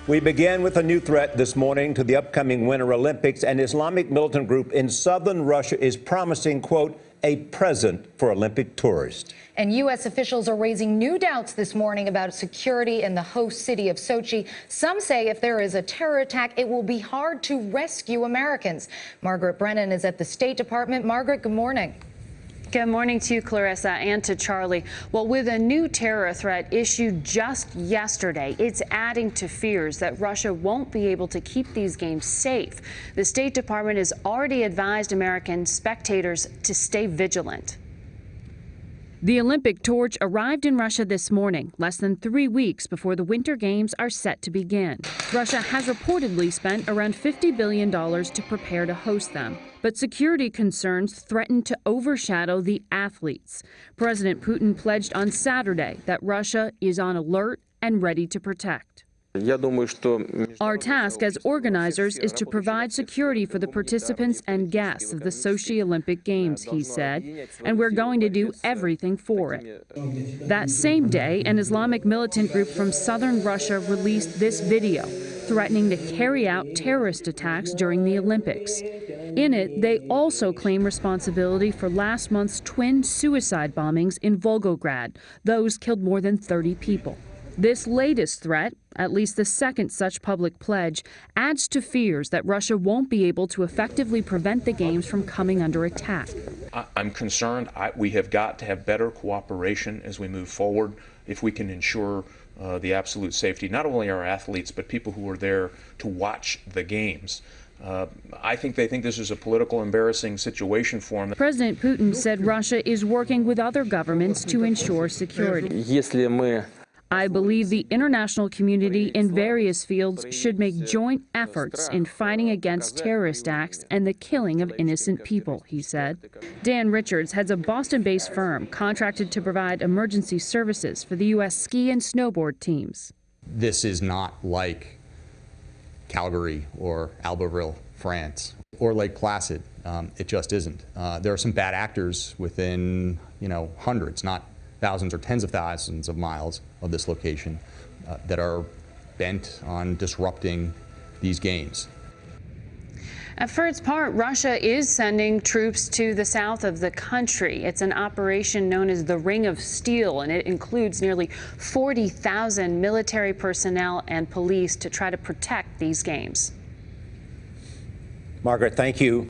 We begin with a new threat this morning to the upcoming Winter Olympics. An Islamic militant group in southern Russia is promising, quote, a present for Olympic tourists. And U.S. officials are raising new doubts this morning about security in the host city of Sochi. Some say if there is a terror attack, it will be hard to rescue Americans. Margaret Brennan is at the State Department. Margaret, good morning. Good morning to you, Clarissa, and to Charlie. Well, with a new terror threat issued just yesterday, it's adding to fears that Russia won't be able to keep these games safe. The State Department has already advised American spectators to stay vigilant. The Olympic torch arrived in Russia this morning, less than 3 weeks before the Winter Games are set to begin. Russia has reportedly spent around $50 billion to prepare to host them. But security concerns threaten to overshadow the athletes. President Putin pledged on Saturday that Russia is on alert and ready to protect. Our task as organizers is to provide security for the participants and guests of the Sochi Olympic Games, he said, and we're going to do everything for it. That same day, an Islamic militant group from southern Russia released this video, threatening to carry out terrorist attacks during the Olympics. In it, they also claim responsibility for last month's twin suicide bombings in Volgograd. Those killed more than 30 people. This latest threat, at least the second such public pledge, adds to fears that Russia won't be able to effectively prevent the games from coming under attack. I'm concerned. We have got to have better cooperation as we move forward if we can ensure the absolute safety, not only our athletes, but people who are there to watch the games. I think they think this is a political embarrassing situation for them. President Putin said Russia is working with other governments to ensure security. I believe the international community in various fields should make joint efforts in fighting against terrorist acts and the killing of innocent people, he said. Dan Richards heads a Boston-based firm contracted to provide emergency services for the U.S. ski and snowboard teams. This is not like Calgary or Albertville, France, or Lake Placid. It just isn't. There are some bad actors within, hundreds, not thousands or tens of thousands of miles of this location that are bent on disrupting these games. For its part, Russia is sending troops to the south of the country. It's an operation known as the Ring of Steel, and it includes nearly 40,000 military personnel and police to try to protect these games. Margaret, thank you.